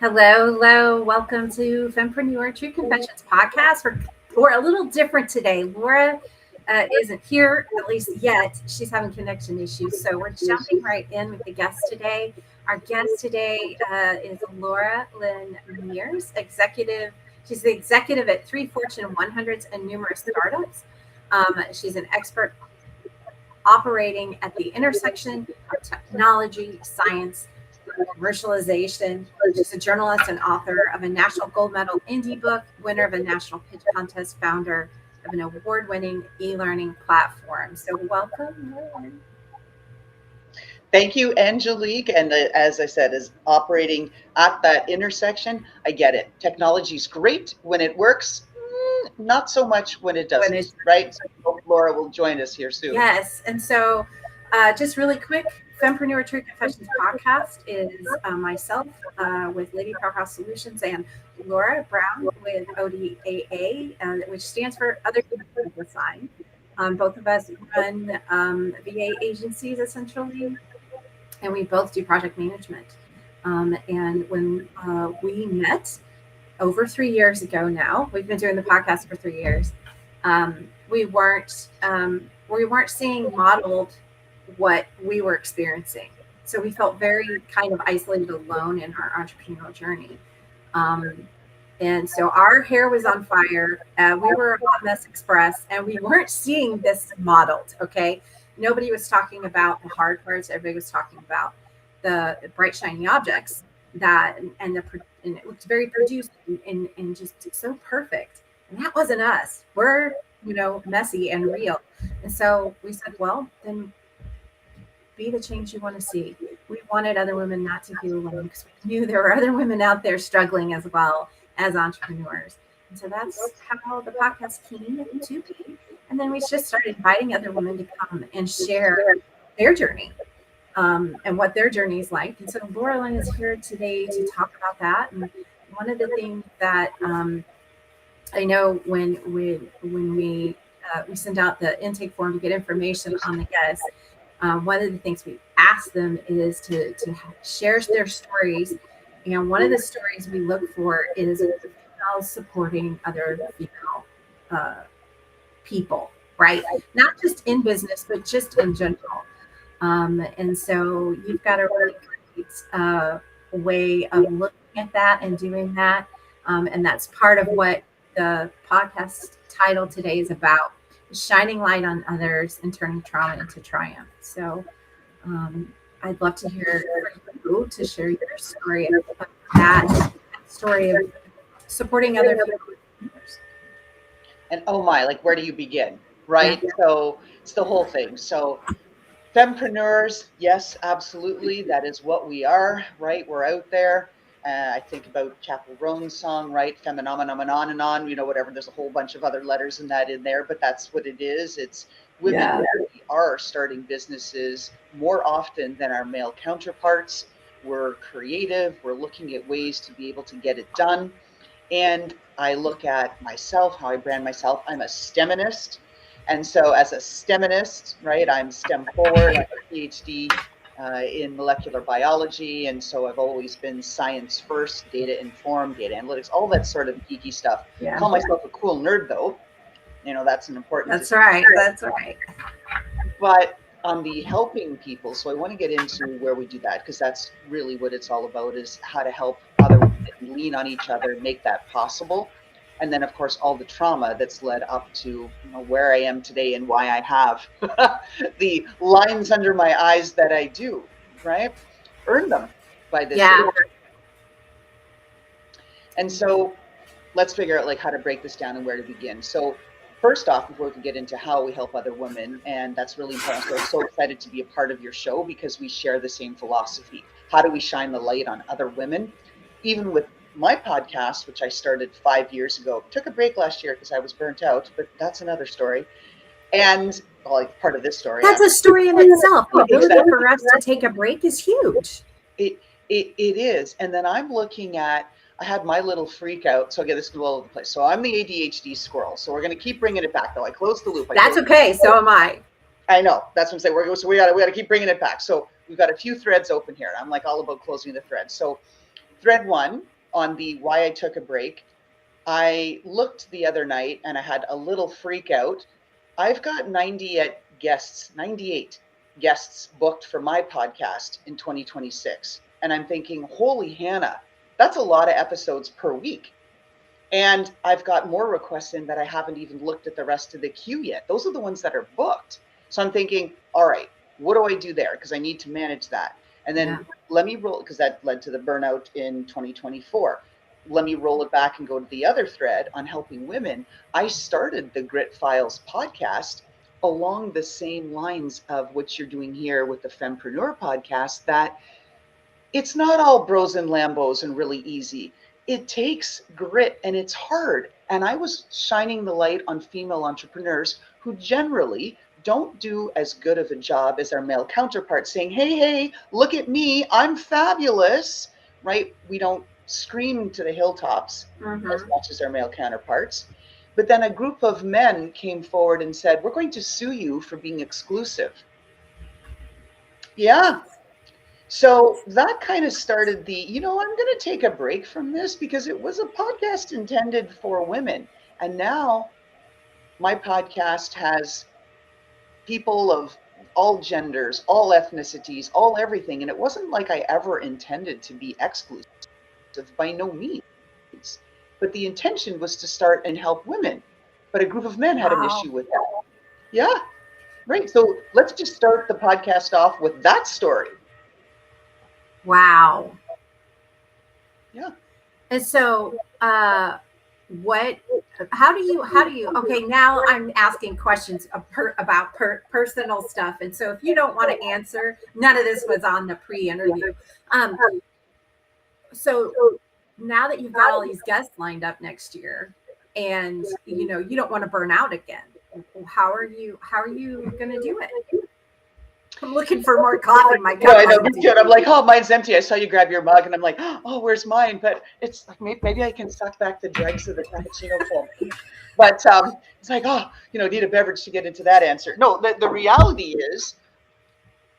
Hello, hello. Welcome to Fempreneur True Confessions podcast. We're a little different today. Laura isn't here, at least yet. She's having connection issues. So we're jumping right in with the guest today. Our guest today is Loralyn Mears, executive. She's the executive at 3 Fortune 100s and numerous startups. She's an expert operating at the intersection of technology, science, commercialization. She's a journalist and author of a national gold medal indie book, winner of a national pitch contest, founder of an award-winning e-learning platform. So welcome, Loralyn. Thank you, Angelique. And as I said, is operating at that intersection. I get it. Technology is great when it works, not so much when it doesn't, right? So Laura will join us here soon. Yes. And so just really quick, Fempreneur True Confessions podcast is myself with Lady Powerhouse Solutions and Laura Brown with ODAA, which stands for Other People Design. Both of us run VA agencies essentially, and we both do project management. And when we met over 3 years ago now, we've been doing the podcast for 3 years. We weren't seeing modeled what we were experiencing. So we felt very kind of isolated, alone in our entrepreneurial journey. And so our hair was on fire. We were a hot mess express, and we weren't seeing this modeled. Okay. Nobody was talking about the hard parts. Everybody was talking about the bright, shiny objects and it looked very produced and just so perfect. And that wasn't us. We're, messy and real. And so we said, well, then be the change you want to see. We wanted other women not to feel alone because we knew there were other women out there struggling as well as entrepreneurs. And so that's how the podcast came to be. And then we just started inviting other women to come and share their journey and what their journey is like. And so Loralyn is here today to talk about that. And one of the things that I know when we send out the intake form to get information on the guests, one of the things we ask them is to share their stories. And one of the stories we look for is females supporting other female people, right? Not just in business, but just in general. And so you've got a really great way of looking at that and doing that. And that's part of what the podcast title today is about: shining light on others and turning trauma into triumph. So I'd love to hear you to share your story of that story of supporting other people. And oh my, like, where do you begin, right? Yeah. So it's the whole thing. So fempreneurs, yes, absolutely. That is what we are, right? We're out there. I think about Chapel Roan's song, right? Phenomenon, on, whatever. There's a whole bunch of other letters in there, but that's what it is. It's women who really are starting businesses more often than our male counterparts. We're creative. We're looking at ways to be able to get it done. And I look at myself, how I brand myself. I'm a STEMinist. And so as a STEMinist, right, I'm STEM forward. I have a PhD in molecular biology. And so I've always been science first, data informed, data analytics, all that sort of geeky stuff. Yeah. I call myself a cool nerd, though. That's an important. That's right. That's right. But on the helping people, so I want to get into where we do that, because that's really what it's all about, is how to help other women lean on each other and make that possible. And then, of course, all the trauma that's led up to where I am today and why I have the lines under my eyes that I do, right? Earn them by this. Yeah. Year. And so let's figure out how to break this down and where to begin. So first off, before we can get into how we help other women, and that's really important. So I'm so excited to be a part of your show because we share the same philosophy. How do we shine the light on other women? Even with my podcast, which I started 5 years ago, took a break last year because I was burnt out, but that's another story. And part of this story. That's a story in itself. The ability for us to take a break is huge. It is. And then I'm looking at, I had my little freak out. So I get this all over the place. So I'm the ADHD squirrel. So we're going to keep bringing it back, though. I closed the loop. That's okay. So am I. I know. That's what I'm saying. So we got to keep bringing it back. So we've got a few threads open here. I'm all about closing the threads. So thread one on the why I took a break. I looked the other night and I had a little freak out. I've got 98 guests booked for my podcast in 2026. And I'm thinking, holy Hannah, that's a lot of episodes per week. And I've got more requests in that I haven't even looked at the rest of the queue yet. Those are the ones that are booked. So I'm thinking, all right, what do I do there? Because I need to manage that. And then let me roll, because that led to the burnout in 2024. Let me roll it back and go to the other thread on helping women. I started the Grit Files podcast along the same lines of what you're doing here with the Fempreneur podcast, that it's not all bros and Lambos and really easy. It takes grit and it's hard. And I was shining the light on female entrepreneurs who generally don't do as good of a job as our male counterparts, saying, hey, hey, look at me, I'm fabulous, right? We don't scream to the hilltops as much as our male counterparts. But then a group of men came forward and said, we're going to sue you for being exclusive. Yeah. So that kind of started the, I'm going to take a break from this because it was a podcast intended for women. And now my podcast has people of all genders, all ethnicities, all everything. And it wasn't like I ever intended to be exclusive, by no means. But the intention was to start and help women. But a group of men had an issue with that. Yeah, right. So let's just start the podcast off with that story. Wow. Yeah. And so, how do you, okay, now I'm asking questions about personal stuff. And so if you don't want to answer, none of this was on the pre-interview. So now that you've got all these guests lined up next year and, you don't want to burn out again, how are you going to do it? I'm looking for more coffee. My cup. I know, me too. I'm like, oh, mine's empty. I saw you grab your mug, and I'm like, oh, where's mine? But it's like maybe I can suck back the dregs of the cappuccino foam. But it's like, oh, need a beverage to get into that answer. No, the reality is,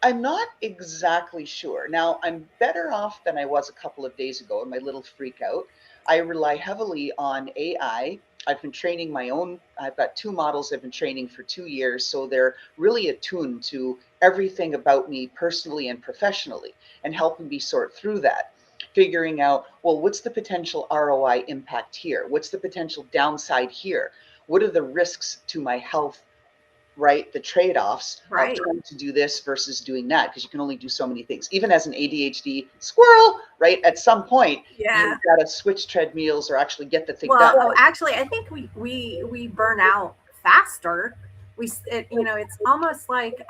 I'm not exactly sure. Now, I'm better off than I was a couple of days ago in my little freak out. I rely heavily on AI. I've been training my own. I've got 2 models I've been training for 2 years. So they're really attuned to everything about me personally and professionally and helping me sort through that. Figuring out, well, what's the potential ROI impact here? What's the potential downside here? What are the risks to my health? Right, the trade-offs of trying to do this versus doing that, because you can only do so many things. Even as an ADHD squirrel, right, at some point you've got to switch treadmills or actually get the thing done. Well, actually, I think we burn out faster. It's almost like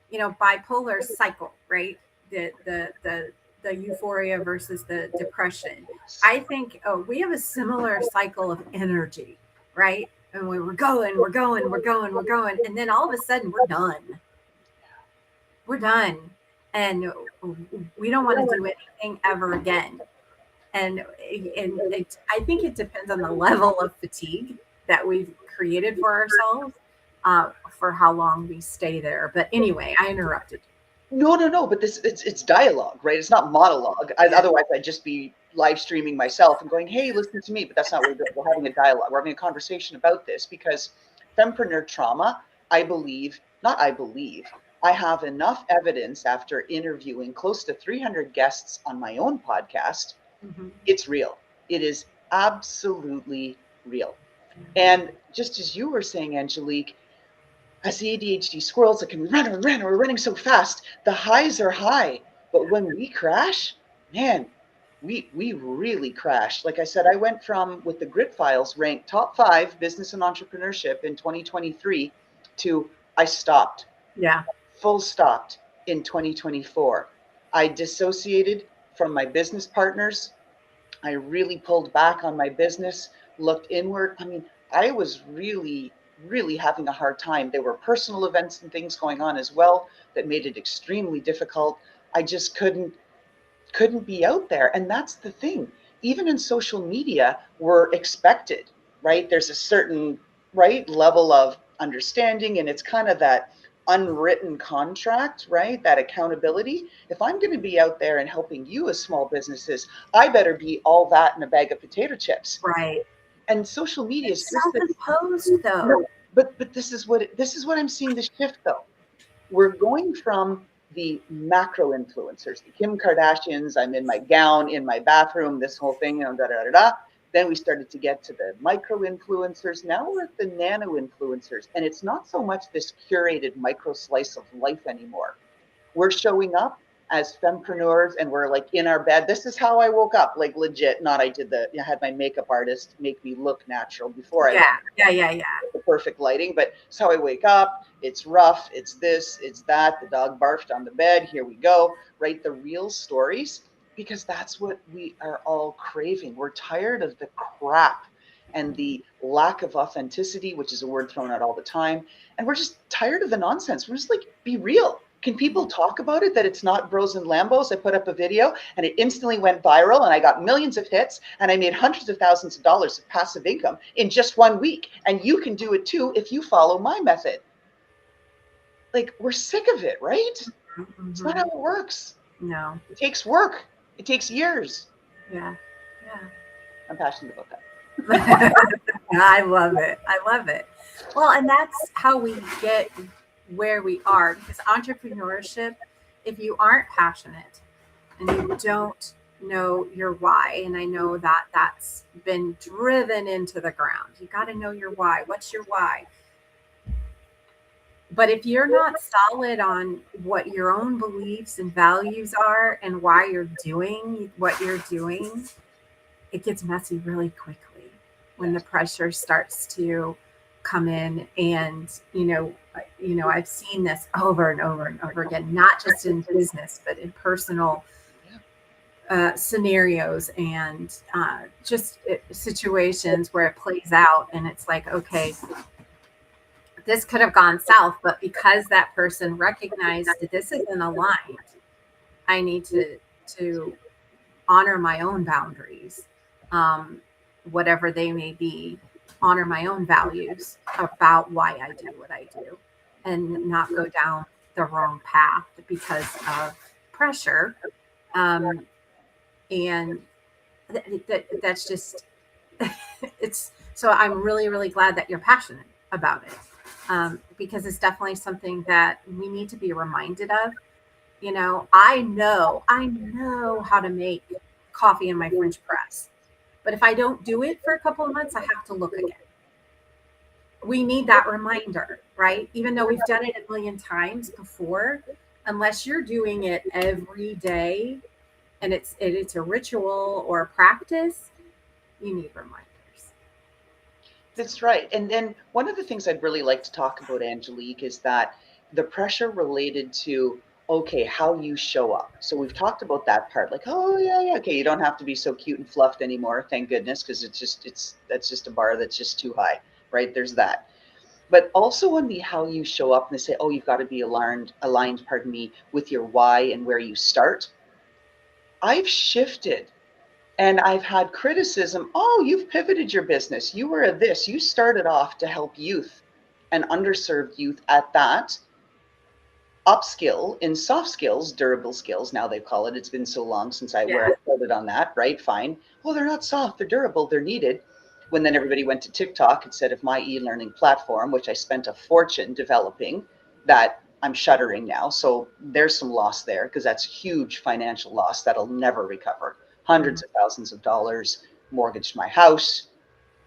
bipolar cycle, right? The euphoria versus the depression. I think we have a similar cycle of energy, right? And we're going, and then all of a sudden we're done, and we don't want to do anything ever again. And I think it depends on the level of fatigue that we've created for ourselves, for how long we stay there. But anyway, I interrupted. No, but it's dialogue, right? It's not monologue. Otherwise, I'd just be live streaming myself and going, hey, listen to me. But that's not what we're doing. We're having a dialogue. We're having a conversation about this because fempreneur trauma, I have enough evidence after interviewing close to 300 guests on my own podcast. It's real. It is absolutely real. And just as you were saying, Angelique, as the ADHD squirrels that can run, we're running so fast, the highs are high. But when we crash, man, we really crash. Like I said, I went from, with the Grit Files, ranked top 5 business and entrepreneurship in 2023 to I stopped. Yeah. Full stopped in 2024. I dissociated from my business partners. I really pulled back on my business, looked inward. I mean, I was really having a hard time. There were personal events and things going on as well that made it extremely difficult. I just couldn't be out there. And that's the thing. Even in social media, we're expected, right? There's a certain level of understanding, and it's kind of that unwritten contract, right? That accountability. If I'm going to be out there and helping you as small businesses, I better be all that in a bag of potato chips. Right. And social media is It's just this. self-imposed No, though. but this is what I'm seeing the shift though. We're going from the macro influencers, the Kim Kardashians, I'm in my gown, in my bathroom, this whole thing, da da da da. Then we started to get to the micro influencers. Now we're at the nano influencers. And it's not so much this curated micro slice of life anymore. We're showing up as fempreneurs and we're like in our bed. This is how I woke up, like legit. Not I had my makeup artist make me look natural before I went Yeah. the perfect lighting, but it's how I wake up. It's rough. It's this, it's that. The dog barfed on the bed. Here we go. Right? The real stories, because that's what we are all craving. We're tired of the crap and the lack of authenticity, which is a word thrown out all the time. And we're just tired of the nonsense. We're just like, be real. Can people talk about it that it's not bros and Lambos? I put up a video and it instantly went viral and I got millions of hits and I made hundreds of thousands of dollars of passive income in just 1 week. And you can do it too if you follow my method. Like, we're sick of it, right? Mm-hmm. It's not how it works. No. It takes work. It takes years. Yeah. I'm passionate about that. I love it. I love it. Well, and that's how we get where we are, because entrepreneurship, if you aren't passionate and you don't know your why, and I know that that's been driven into the ground, you got to know your why. What's your why? But if you're not solid on what your own beliefs and values are and why you're doing what you're doing, it gets messy really quickly when the pressure starts to come in. And I've seen this over and over and over again, not just in business but in personal scenarios and just situations where it plays out and it's like, okay, this could have gone south, but because that person recognized that this isn't aligned, I need to honor my own boundaries, whatever they may be, honor my own values about why I do what I do, and not go down the wrong path because of pressure. And that's just it's so I'm really, really glad that you're passionate about it, because it's definitely something that we need to be reminded of. I know how to make coffee in my French press, but if I don't do it for a couple of months, I have to look again. We need that reminder, right? Even though we've done it a million times before, unless you're doing it every day and it's a ritual or a practice, you need reminders. That's right. And then one of the things I'd really like to talk about, Angelique, is that the pressure related to, okay, how you show up. So we've talked about that part, like, oh yeah, okay, you don't have to be so cute and fluffed anymore, thank goodness, because that's just a bar that's just too high, right? There's that. But also on the how you show up, and they say, oh, you've got to be aligned, pardon me, with your why and where you start. I've shifted and I've had criticism. Oh, you've pivoted your business. You were a this. You started off to help youth and underserved youth at that. Upskill in soft skills, durable skills. Now they call it. It's been so long since where I started on that, right? Fine. Well, they're not soft. They're durable. They're needed. When then everybody went to TikTok instead of my e-learning platform, which I spent a fortune developing, that I'm shuttering now. So there's some loss there because that's huge financial loss that'll never recover. Hundreds of thousands of dollars, mortgaged my house,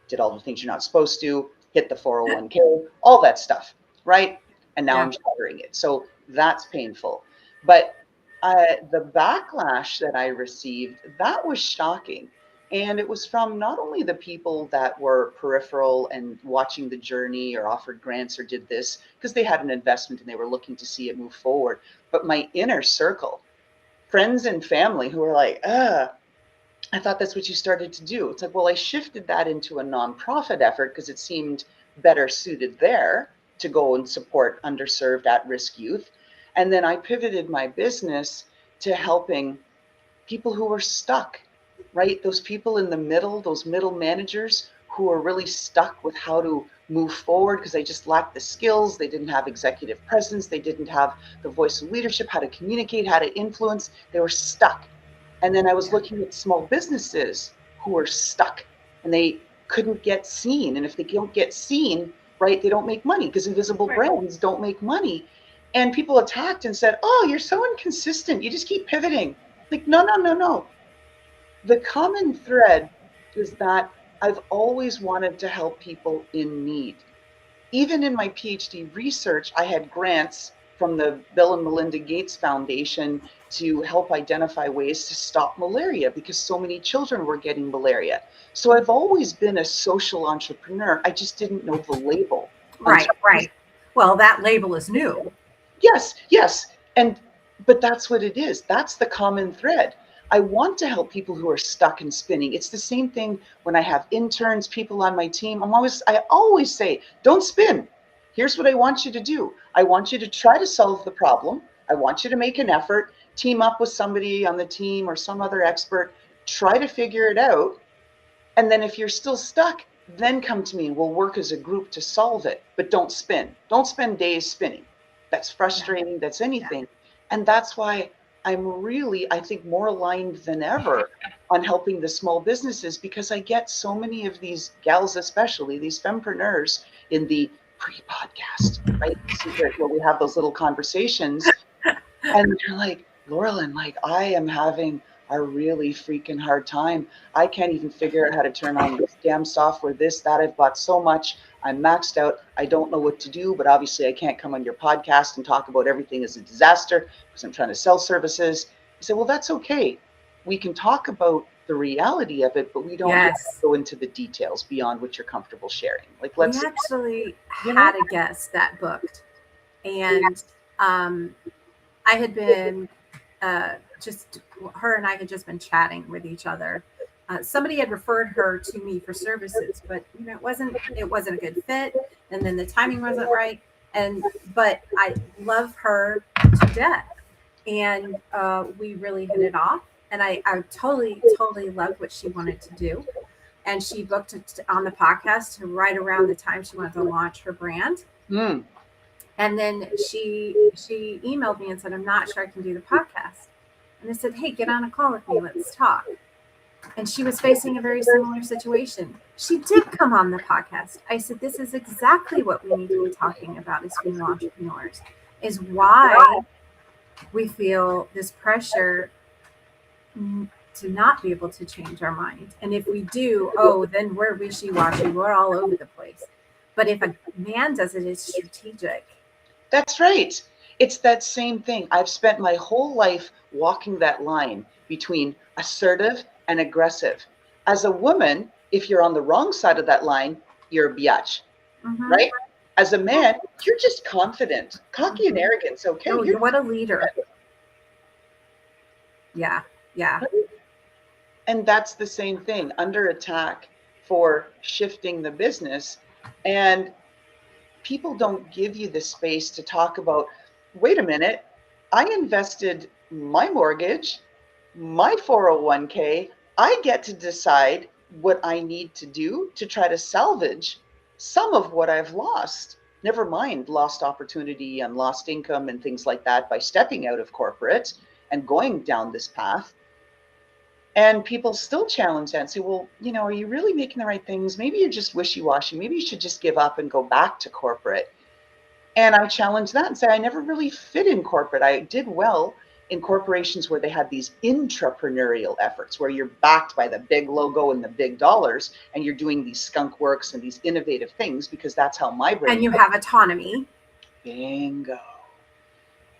did all the things you're not supposed to, hit the 401k, all that stuff, right? And now Yeah. I'm shuttering it. So that's painful. But the backlash that I received, that was shocking. And it was from not only the people that were peripheral and watching the journey or offered grants or did this because they had an investment and they were looking to see it move forward, but my inner circle, friends and family who were like, I thought that's what you started to do. It's like, well, I shifted that into a nonprofit effort because it seemed better suited there to go and support underserved at-risk youth. And then I pivoted my business to helping people who were stuck, right? Those people in the middle, those middle managers who are really stuck with how to move forward because they just lack the skills. They didn't have executive presence. They didn't have the voice of leadership, how to communicate, how to influence. They were stuck. And then I was looking at small businesses who were stuck and they couldn't get seen. And if they don't get seen, right, they don't make money because invisible brands don't make money. And people attacked and said, oh, you're so inconsistent. You just keep pivoting. Like, no, no, no, no. The common thread is that I've always wanted to help people in need. Even in my PhD research, I had grants from the Bill and Melinda Gates Foundation to help identify ways to stop malaria because so many children were getting malaria. So I've always been a social entrepreneur. I just didn't know the label. Right. Well, that label is new. Yes. But that's what it is. That's the common thread. I want to help people who are stuck and spinning. It's the same thing when I have interns, people on my team. I always say, don't spin. Here's what I want you to do. I want you to try to solve the problem. I want you to make an effort, team up with somebody on the team or some other expert, try to figure it out. And then if you're still stuck, then come to me and we'll work as a group to solve it. But don't spin. Don't spend days spinning. That's frustrating. That's anything. And that's why I'm really, I think, more aligned than ever on helping the small businesses because I get so many of these gals, especially these fempreneurs in the pre-podcast, right? Where we have those little conversations. And they're like, Loralyn, like, I am having a really freaking hard time. I can't even figure out how to turn on this damn software, this, that. I've bought so much. I'm maxed out. I don't know what to do, but obviously I can't come on your podcast and talk about everything as a disaster because I'm trying to sell services. I said, well, that's okay. We can talk about the reality of it, but we don't have to go into the details beyond what you're comfortable sharing. Like, we actually had a guest that booked, and I had been her and I had just been chatting with each other. Somebody had referred her to me for services, but it wasn't a good fit, and then the timing wasn't right. But I love her to death, and we really hit it off. And I totally loved what she wanted to do, and she booked it on the podcast right around the time she wanted to launch her brand. And then she emailed me and said, I'm not sure I can do the podcast. And I said, hey, get on a call with me. Let's talk. And she was facing a very similar situation. She did come on the podcast. I said, this is exactly what we need to be talking about as female entrepreneurs, is why we feel this pressure to not be able to change our mind. And if we do, then we're wishy-washy. We're all over the place. But if a man does it, it's strategic. That's right. It's that same thing. I've spent my whole life walking that line between assertive and aggressive. As a woman, if you're on the wrong side of that line, you're a biatch, right? As a man, you're just confident, cocky and arrogant. Okay. Oh, what a leader. Yeah. And that's the same thing, under attack for shifting the business. And people don't give you the space to talk about, wait a minute, I invested my mortgage, my 401k, I get to decide what I need to do to try to salvage some of what I've lost. Never mind lost opportunity and lost income and things like that by stepping out of corporate and going down this path. And people still challenge that and say, well, are you really making the right things? Maybe you're just wishy-washy. Maybe you should just give up and go back to corporate. And I challenge that and say, I never really fit in corporate. I did well in corporations where they had these intrapreneurial efforts, where you're backed by the big logo and the big dollars, and you're doing these skunk works and these innovative things, because that's how my brain. And you have autonomy. Bingo.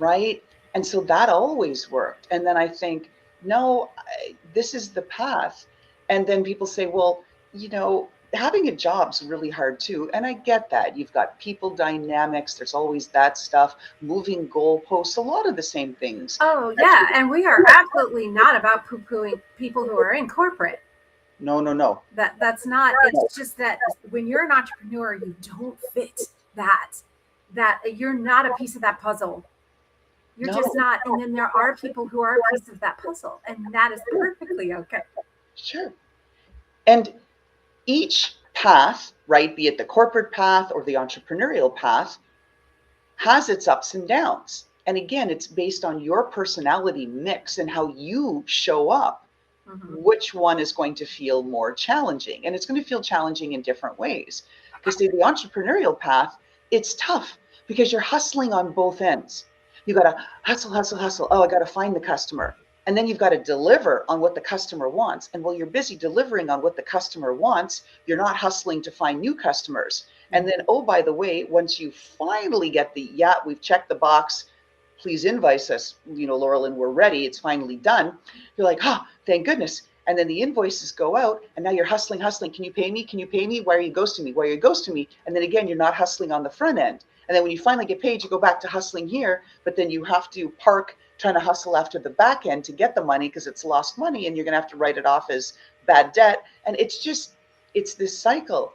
Right? And so that always worked. And then I think, no, this is the path. And then people say, well, having a job's really hard too. And I get that. You've got people dynamics. There's always that stuff, moving goalposts, a lot of the same things. Oh, yeah. And we are absolutely not about poo-pooing people who are in corporate. No. That's not, it's just that when you're an entrepreneur, you don't fit that you're not a piece of that puzzle. You're just not. And then there are people who are a piece of that puzzle, and that is perfectly okay. Sure. And each path, right, be it the corporate path or the entrepreneurial path, has its ups and downs. And again, it's based on your personality mix and how you show up, which one is going to feel more challenging. And it's going to feel challenging in different ways. Because the entrepreneurial path, it's tough because you're hustling on both ends. You got to hustle, hustle, hustle. Oh, I got to find the customer. And then you've got to deliver on what the customer wants. And while you're busy delivering on what the customer wants, you're not hustling to find new customers. And then, oh, by the way, once you finally get the, yeah, we've checked the box, please invoice us, Loralyn, we're ready, it's finally done. You're like, oh, thank goodness. And then the invoices go out, and now you're hustling. Can you pay me? Can you pay me? Why are you ghosting me? Why are you ghosting me? And then again, you're not hustling on the front end. And then when you finally get paid, you go back to hustling here, but then you have to park trying to hustle after the back end to get the money because it's lost money, and you're going to have to write it off as bad debt. And it's this cycle.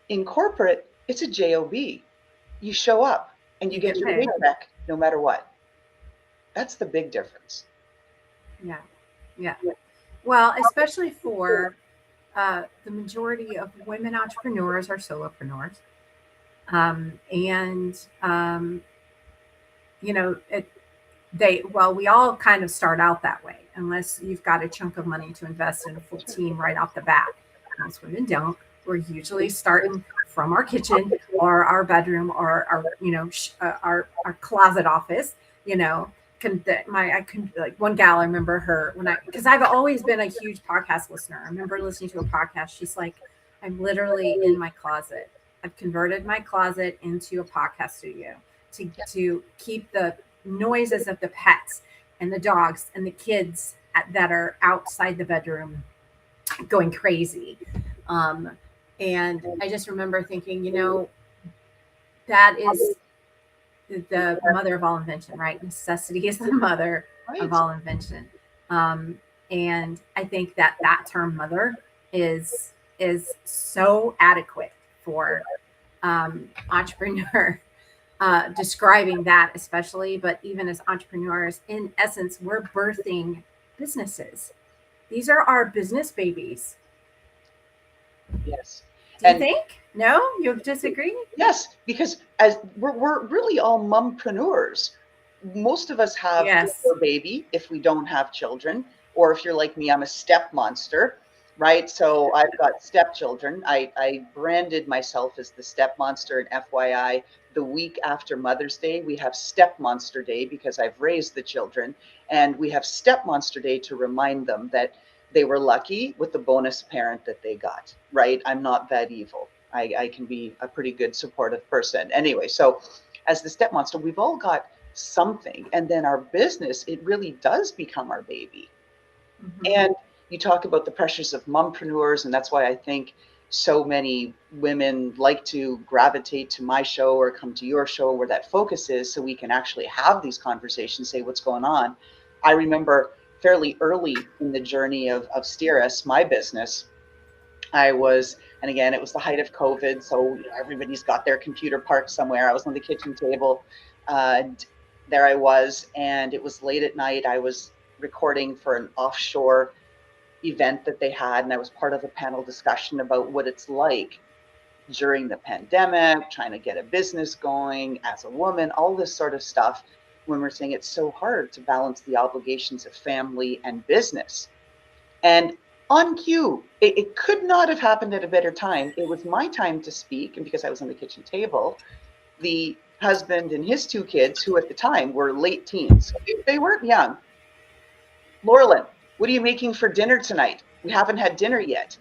In corporate, it's a job. You show up and you get your paycheck no matter what. That's the big difference. Yeah. Well, especially for the majority of women entrepreneurs are solopreneurs. We all kind of start out that way, unless you've got a chunk of money to invest in a full team right off the bat. Most women don't. We're usually starting from our kitchen or our bedroom or our closet office. One gal, I remember her because I've always been a huge podcast listener. I remember listening to a podcast. She's like, I'm literally in my closet. I've converted my closet into a podcast studio to keep the noises of the pets and the dogs and the kids that are outside the bedroom going crazy. And I just remember thinking, that is the mother of all invention, right? Necessity is the mother of all invention. And I think that term mother is so adequate for entrepreneur, describing that especially, but even as entrepreneurs, in essence, we're birthing businesses. These are our business babies. Yes. Do you think? No? You disagree? Yes, because as we're really all mumpreneurs. Most of us have a baby if we don't have children, or if you're like me, I'm a step monster, right? So I've got stepchildren. I branded myself as the step monster, and FYI, the week after Mother's Day, we have Step Monster Day because I've raised the children, and we have Step Monster Day to remind them that they were lucky with the bonus parent that they got, right? I'm not that evil. I can be a pretty good supportive person. Anyway, so as the step monster, we've all got something. And then our business, it really does become our baby. And you talk about the pressures of mompreneurs, and that's why I think so many women like to gravitate to my show or come to your show where that focus is, so we can actually have these conversations, say what's going on. I remember fairly early in the journey of Steeris, my business, and again, it was the height of COVID, so everybody's got their computer parked somewhere. I was on the kitchen table, and there I was, and it was late at night. I was recording for an offshore event that they had, and I was part of a panel discussion about what it's like during the pandemic, trying to get a business going as a woman, all this sort of stuff, when we're saying it's so hard to balance the obligations of family and business. And on cue, it could not have happened at a better time. It was my time to speak, and because I was on the kitchen table, the husband and his two kids, who at the time were late teens, they weren't young. Loralyn, what are you making for dinner tonight? We haven't had dinner yet.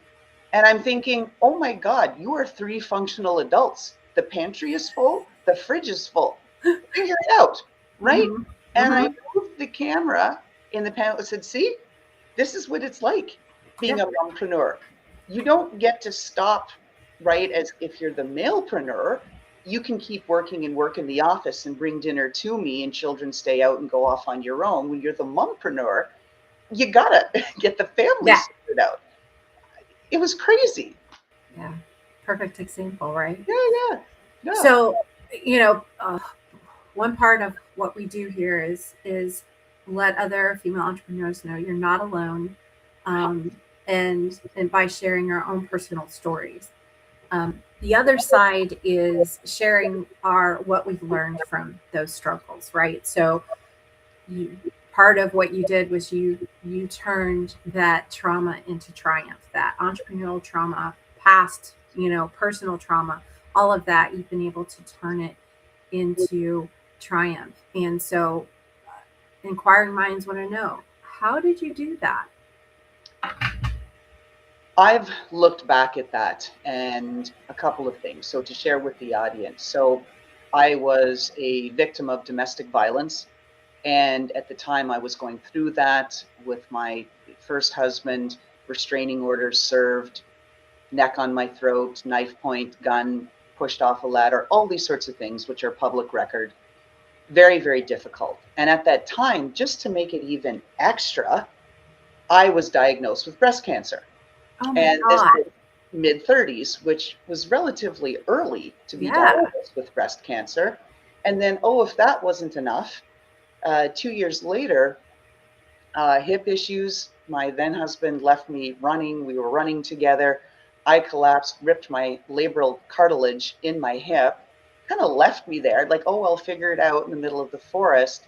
And I'm thinking, oh my God, you are 3 functional adults. The pantry is full, the fridge is full. Figure it out, right? And I moved the camera in the panel and said, see, this is what it's like being a mompreneur. You don't get to stop, right? As if you're the malepreneur, you can keep working and work in the office and bring dinner to me, and children stay out and go off on your own. When you're the mompreneur, you gotta get the family sorted out. It was crazy. Yeah. Perfect example, right? Yeah. So, one part of what we do here is let other female entrepreneurs know you're not alone, and by sharing our own personal stories. The other side is sharing what we've learned from those struggles, right? So you, part of what you did was you turned that trauma into triumph, that entrepreneurial trauma, past, personal trauma, all of that, you've been able to turn it into triumph. And so inquiring minds want to know, how did you do that? I've looked back at that and a couple of things. So to share with the audience. So I was a victim of domestic violence. And at the time I was going through that with my first husband, restraining orders served, neck on my throat, knife point, gun, pushed off a ladder, all these sorts of things, which are public record. Very, very difficult. And at that time, just to make it even extra, I was diagnosed with breast cancer. Oh my And this God. was mid 30s, which was relatively early to be Yeah. diagnosed with breast cancer. And then, if that wasn't enough, 2 years later, hip issues. My then husband left me running. We were running together. I collapsed, ripped my labral cartilage in my hip, kind of left me there, like, I'll figure it out in the middle of the forest.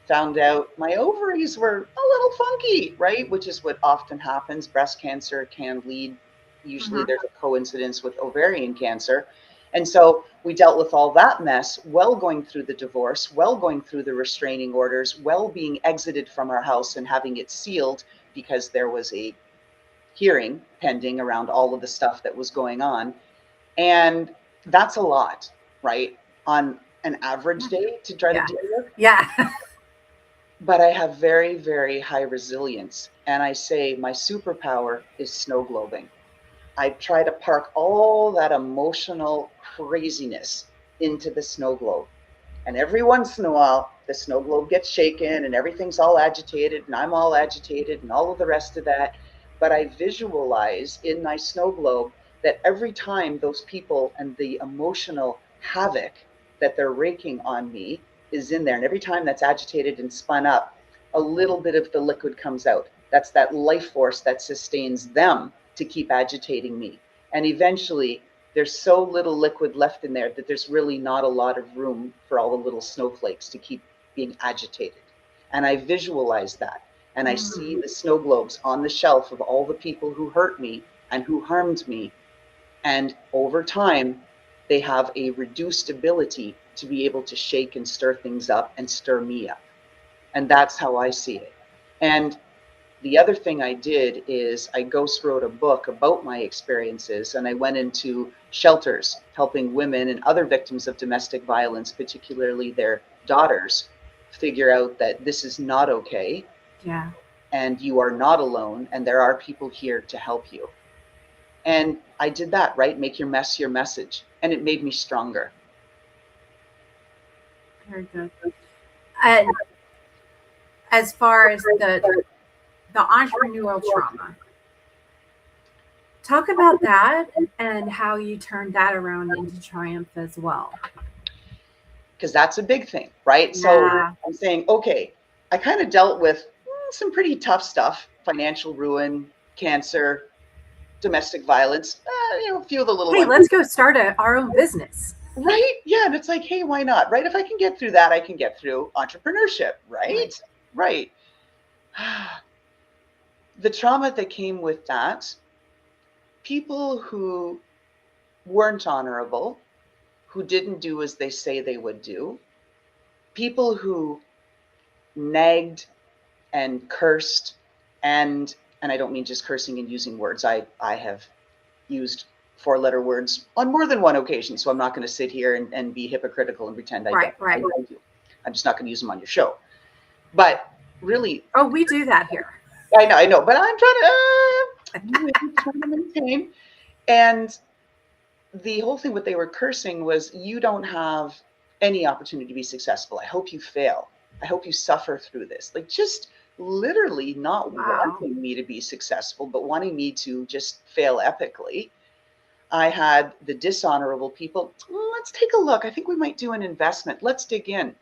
Found out my ovaries were a little funky, right? Which is what often happens. Breast cancer can lead, usually there's a coincidence with ovarian cancer. And so we dealt with all that mess while going through the divorce, while going through the restraining orders, while being exited from our house and having it sealed because there was a hearing pending around all of the stuff that was going on. And that's a lot, right? On an average day to try to Yeah. deal with. Yeah. But I have very, very high resilience. And I say my superpower is snow globing. I try to park all that emotional craziness into the snow globe. And every once in a while, the snow globe gets shaken and everything's all agitated, and I'm all agitated, and all of the rest of that. But I visualize in my snow globe that every time those people and the emotional havoc that they're raking on me is in there, and every time that's agitated and spun up, a little bit of the liquid comes out. That's that life force that sustains them to keep agitating me. And eventually, there's so little liquid left in there that there's really not a lot of room for all the little snowflakes to keep being agitated. And I visualize that. And I see the snow globes on the shelf of all the people who hurt me and who harmed me. And over time, they have a reduced ability to be able to shake and stir things up and stir me up. And that's how I see it. And the other thing I did is I ghost wrote a book about my experiences, and I went into shelters helping women and other victims of domestic violence, particularly their daughters, figure out that this is not okay. Yeah. And you are not alone, and there are people here to help you. And I did that, right? Make your mess your message. And it made me stronger. Very good. And as far as the entrepreneurial trauma, talk about that and how you turned that around into triumph as well. Because that's a big thing, right? Yeah. So I'm saying, okay, I kind of dealt with some pretty tough stuff: financial ruin, cancer, domestic violence, a few of the little Hey, ones. let's go start our own business. Right? Yeah. And it's like, hey, why not? Right? If I can get through that, I can get through entrepreneurship, right? Right. The trauma that came with that, people who weren't honorable, who didn't do as they say they would do, people who nagged and cursed, and I don't mean just cursing and using words. I have used four-letter words on more than one occasion, so I'm not going to sit here and be hypocritical and pretend I don't. Right. I do. I'm just not going to use them on your show. But really, oh, we do that here. I know, but I'm trying to maintain. And the whole thing, what they were cursing was, you don't have any opportunity to be successful. I hope you fail. I hope you suffer through this. Like, just literally not wanting me to be successful, but wanting me to just fail epically. I had the dishonorable people. Let's take a look. I think we might do an investment. Let's dig in.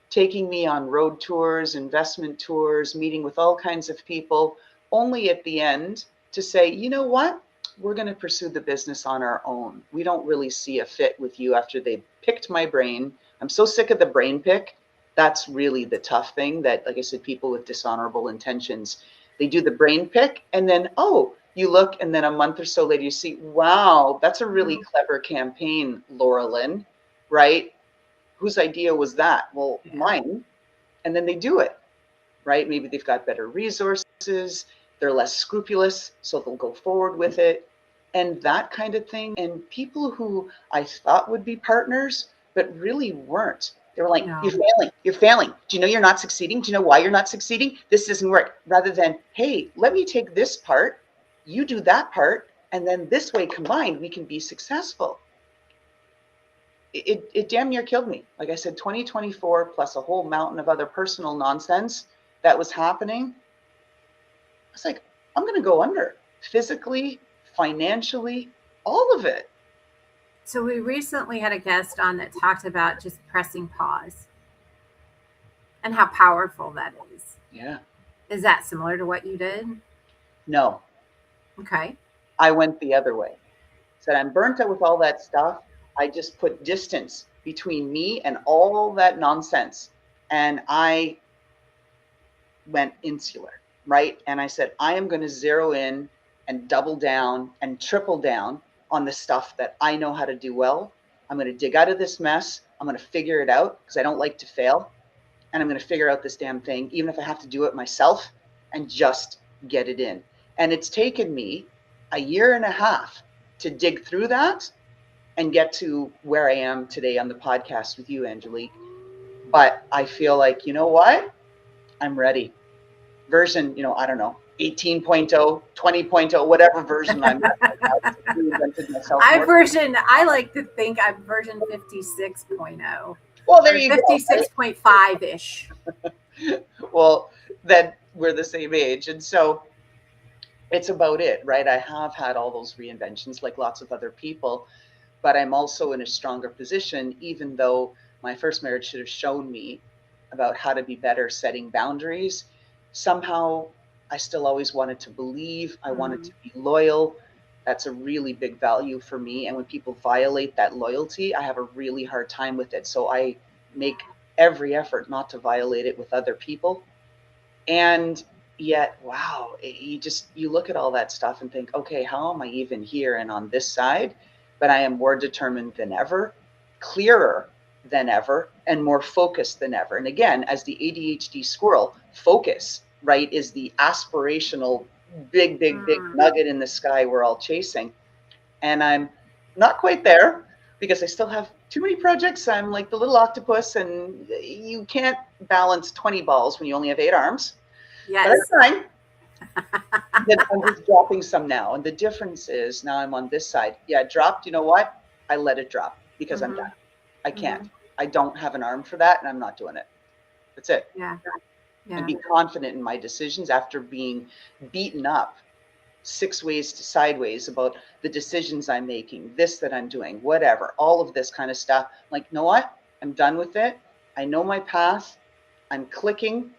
Taking me on road tours, investment tours, meeting with all kinds of people, only at the end to say, you know what? we're going to pursue the business on our own. We don't really see a fit with you after they picked my brain. I'm so sick of the brain pick. That's really the tough thing that, like I said, people with dishonorable intentions, they do the brain pick and then, oh, you look and then a month or so later you see, wow, that's a really clever campaign, Loralyn, right? Whose idea was that? Well, mine. And then they do it, right? Maybe they've got better resources, they're less scrupulous, so they'll go forward with it. And that kind of thing. And people who I thought would be partners, but really weren't. They were like, No. you're failing, you're failing. Do you know you're not succeeding? Do you know why you're not succeeding? This doesn't work. Rather than, hey, let me take this part, you do that part, and then this way combined, we can be successful. It damn near killed me. Like I said, 2024 plus a whole mountain of other personal nonsense that was happening. I was like, I'm going to go under physically, financially, all of it. So we recently had a guest on that talked about just pressing pause and how powerful that is. Yeah. Is that similar to what you did? No. Okay. I went the other way. Said, I'm burnt out with all that stuff. I just put distance between me and all that nonsense. And I went insular, right? And I said, I am going to zero in and double down and triple down on the stuff that I know how to do well. I'm going to dig out of this mess. I'm going to figure it out because I don't like to fail. And I'm going to figure out this damn thing, even if I have to do it myself, and just get it in. And it's taken me a year and a half to dig through that and get to where I am today on the podcast with you, Angelique. But I feel like, you know what? I'm ready. Version, I don't know, 18.0, 20.0, whatever version I'm at. I like to think I'm version 56.0. Well, there you go. 56.5-ish. Well, then we're the same age. And so it's about it, right? I have had all those reinventions like lots of other people, but I'm also in a stronger position, even though my first marriage should have shown me about how to be better setting boundaries. Somehow I still always wanted to believe, I wanted to be loyal. That's a really big value for me. And when people violate that loyalty, I have a really hard time with it. So I make every effort not to violate it with other people. And yet, wow, you look at all that stuff and think, okay, how am I even here and on this side? But I am more determined than ever, clearer than ever, and more focused than ever. And again, as the ADHD squirrel, focus, right, is the aspirational big nugget in the sky we're all chasing. And I'm not quite there because I still have too many projects. I'm like the little octopus, and you can't balance 20 balls when you only have 8 arms. Yes. But that's fine. Then I'm just dropping some now. And the difference is now I'm on this side. Yeah, it dropped. You know what? I let it drop because I'm done. I can't. I don't have an arm for that, and I'm not doing it. That's it. Yeah. And be confident in my decisions after being beaten up 6 ways to sideways about the decisions I'm making, this that I'm doing, whatever, all of this kind of stuff. Like, you know what? I'm done with it. I know my path. I'm clicking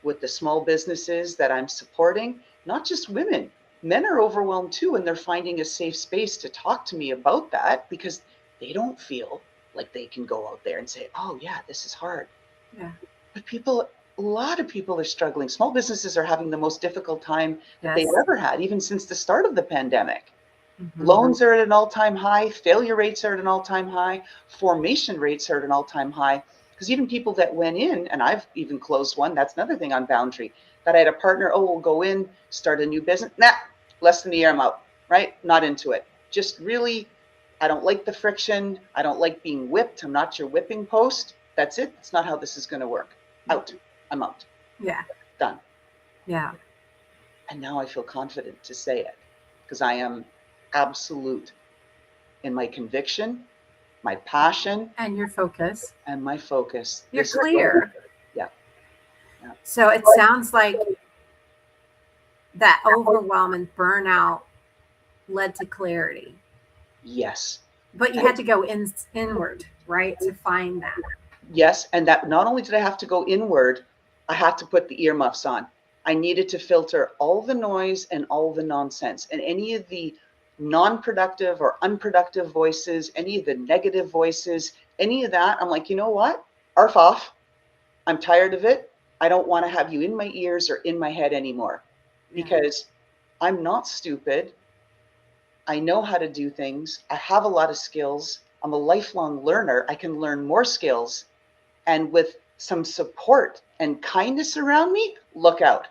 with the small businesses that I'm supporting, not just women. Men are overwhelmed too, and they're finding a safe space to talk to me about that because they don't feel like they can go out there and say, oh yeah, this is hard. Yeah. But a lot of people are struggling. Small businesses are having the most difficult time that they've ever had, even since the start of the pandemic. Loans are at an all-time high. Failure rates are at an all-time high. Formation rates are at an all-time high. Because even people that went in, and I've even closed one, that's another thing on boundary, that I had a partner, we'll go in, start a new business. Nah, less than a year, I'm out, right? Not into it. Just really, I don't like the friction. I don't like being whipped. I'm not your whipping post. That's it. That's not how this is going to work. Out. I'm out. Yeah. Done. Yeah. And now I feel confident to say it because I am absolute in my conviction, my passion, and your focus. And my focus. You're clear. Yeah. So it sounds like that overwhelm and burnout led to clarity. Yes. But you had to go inward, right, to find that. Yes. And that not only did I have to go inward, I had to put the earmuffs on. I needed to filter all the noise and all the nonsense and any of the non-productive or unproductive voices, any of the negative voices, any of that, I'm like, you know what? Arf off. I'm tired of it. I don't want to have you in my ears or in my head anymore, because I'm not stupid. I know how to do things. I have a lot of skills. I'm a lifelong learner. I can learn more skills. And with some support and kindness around me, look out.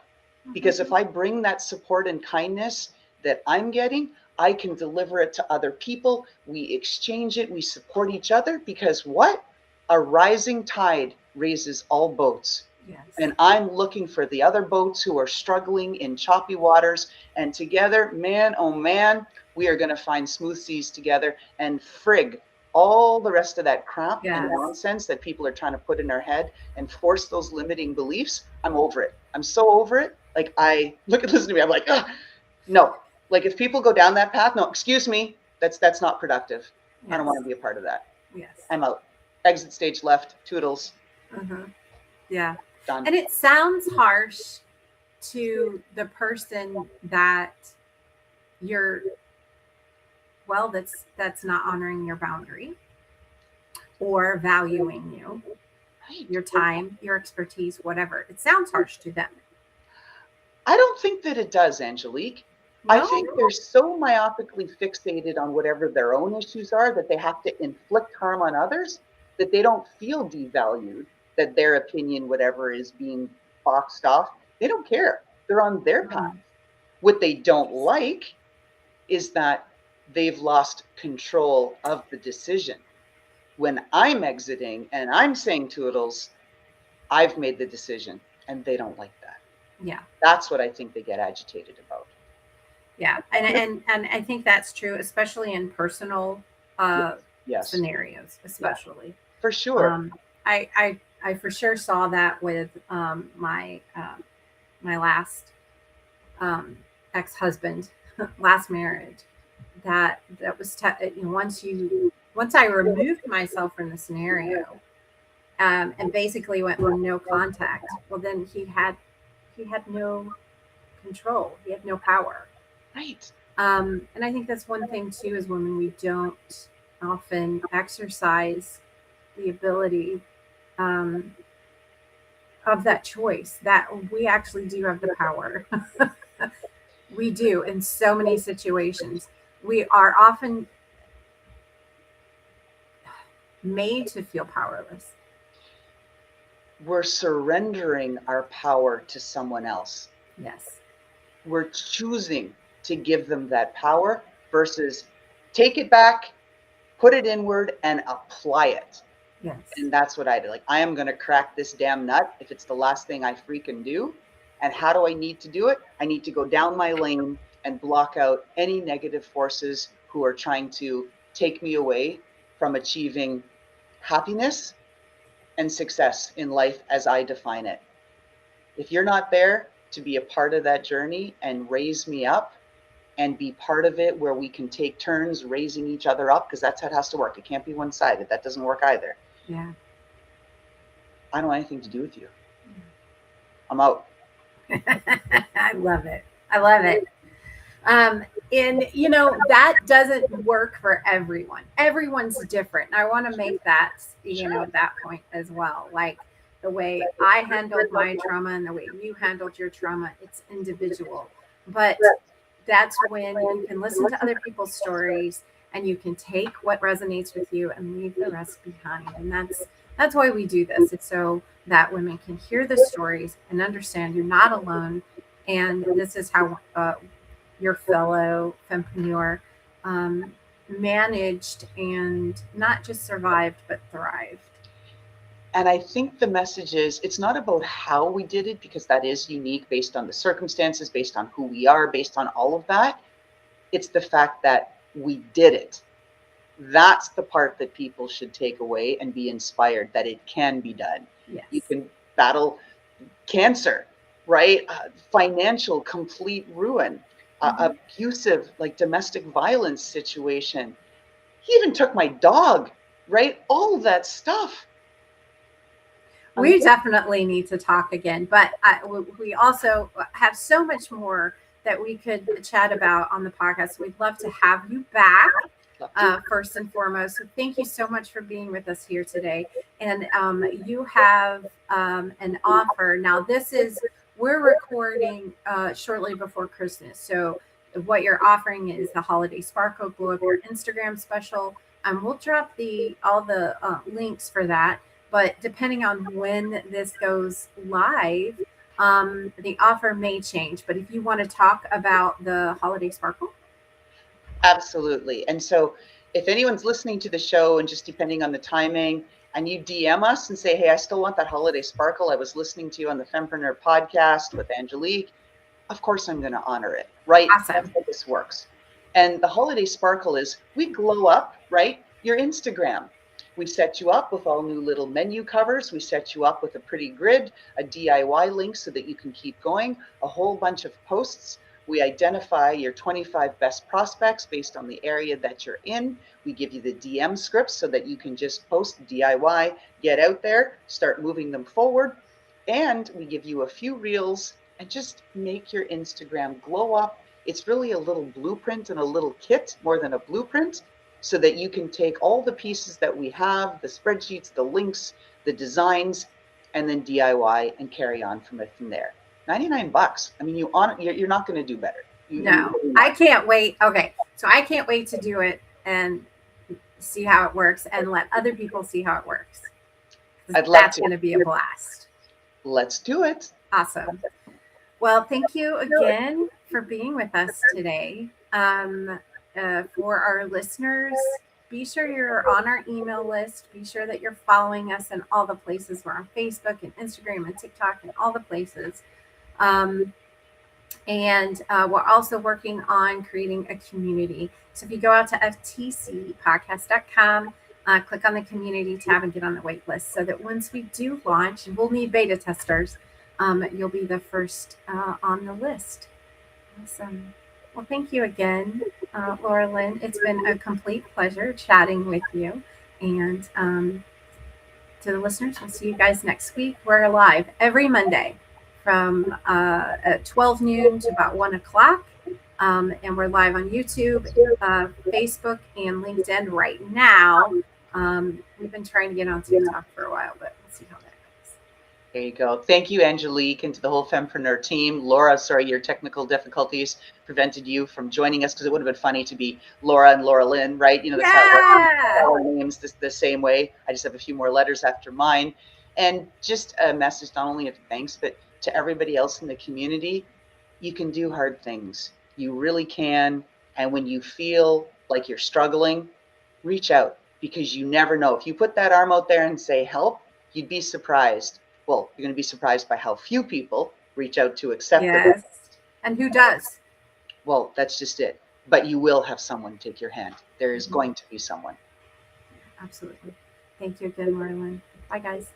Because if I bring that support and kindness that I'm getting, I can deliver it to other people. We exchange it, we support each other, because what? A rising tide raises all boats. Yes. And I'm looking for the other boats who are struggling in choppy waters. And together, man, oh man, we are going to find smooth seas together, and frig all the rest of that crap and nonsense that people are trying to put in our head and force those limiting beliefs. I'm over it. I'm so over it. Like, listen to me. I'm like, ugh, no. Like, if people go down that path, no, excuse me, that's not productive. Yes. I don't want to be a part of that. Yes. I'm out. Exit stage left. Toodles. Yeah. Done. And it sounds harsh to the person that that's not honoring your boundary or valuing you, your time, your expertise, whatever. It sounds harsh to them. I don't think that it does, Angelique. No? I think they're so myopically fixated on whatever their own issues are that they have to inflict harm on others, that they don't feel devalued, that their opinion, whatever, is being boxed off. They don't care. They're on their path. What they don't like is that they've lost control of the decision. When I'm exiting and I'm saying toodles, I've made the decision, and they don't like that. Yeah. That's what I think they get agitated about. Yeah. And I think that's true, especially in personal scenarios, especially. Yeah, for sure. I for sure saw that with my last ex-husband, last marriage. That was once I removed myself from the scenario, and basically went with no contact. Well, then he had no control. He had no power. Right. And I think that's one thing too, is when we don't often exercise the ability of that choice, that we actually do have the power. We do in so many situations. We are often made to feel powerless. We're surrendering our power to someone else. Yes. We're choosing to give them that power versus take it back, put it inward, and apply it. Yes. And that's what I did. Like, I am going to crack this damn nut if it's the last thing I freaking do. And how do I need to do it? I need to go down my lane and block out any negative forces who are trying to take me away from achieving happiness and success in life as I define it. If you're not there to be a part of that journey and raise me up and be part of it, where we can take turns raising each other up, because that's how it has to work. It can't be one-sided. That doesn't work either. Yeah. I don't want anything to do with you. I'm out. I love it. I love it. And that doesn't work for everyone. Everyone's different. I want to make that, that point as well. Like, the way I handled my trauma and the way you handled your trauma, it's individual. But that's when you can listen to other people's stories and you can take what resonates with you and leave the rest behind. And that's why we do this. It's so that women can hear the stories and understand you're not alone. And this is how your fellow fempreneur managed and not just survived, but thrived. And I think the message is, it's not about how we did it, because that is unique based on the circumstances, based on who we are, based on all of that. It's the fact that we did it. That's the part that people should take away and be inspired that it can be done. Yes. You can battle cancer, right? Financial complete ruin, abusive, like domestic violence situation. He even took my dog, right? All of that stuff. We definitely need to talk again, but we also have so much more that we could chat about on the podcast. We'd love to have you back. First and foremost, so thank you so much for being with us here today. And you have an offer. Now, we're recording shortly before Christmas. So what you're offering is the Holiday Sparkle Glow Up Your Instagram special. We'll drop all the links for that. But depending on when this goes live, the offer may change. But if you want to talk about the Holiday Sparkle. Absolutely. And so if anyone's listening to the show and just depending on the timing, and you DM us and say, hey, I still want that Holiday Sparkle. I was listening to you on the Fempreneur podcast with Angelique. Of course, I'm going to honor it, right? Awesome. That's how this works. And the Holiday Sparkle is we glow up, right? Your Instagram. We set you up with all new little menu covers. We set you up with a pretty grid, a DIY link so that you can keep going, a whole bunch of posts. We identify your 25 best prospects based on the area that you're in. We give you the DM scripts so that you can just post DIY, get out there, start moving them forward. And we give you a few reels and just make your Instagram glow up. It's really a little blueprint and a little kit more than a blueprint, so that you can take all the pieces that we have, the spreadsheets, the links, the designs, and then DIY and carry on from there. $99. I mean, you're not going to do better. No, I can't wait. Okay, so I can't wait to do it and see how it works and let other people see how it works. That's going to be a blast. Let's do it. Awesome. Well, thank you again for being with us today. For our listeners, be sure you're on our email list. Be sure that you're following us in all the places. We're on Facebook and Instagram and TikTok and all the places. And we're also working on creating a community. So if you go out to ftcpodcast.com, click on the community tab and get on the wait list so that once we do launch, and we'll need beta testers, you'll be the first on the list. Awesome. Well, thank you again, Loralyn. It's been a complete pleasure chatting with you. And to the listeners, we'll see you guys next week. We're live every Monday from at 12 noon to about 1 o'clock. And we're live on YouTube, Facebook, and LinkedIn right now. We've been trying to get on TikTok for a while, but we'll see how that goes. There you go. Thank you, Angelique, and to the whole Fempreneur team. Laura, sorry, your technical difficulties prevented you from joining us because it would have been funny to be Laura and Loralyn, right? You know, that's how our names the same way. I just have a few more letters after mine. And just a message, not only of thanks, but to everybody else in the community. You can do hard things. You really can. And when you feel like you're struggling, reach out, because you never know. If you put that arm out there and say help, you'd be surprised. Well, you're going to be surprised by how few people reach out to accept it. And who does? Well, that's just it. But you will have someone take your hand. There is going to be someone. Absolutely. Thank you again, Loralyn. Bye, guys.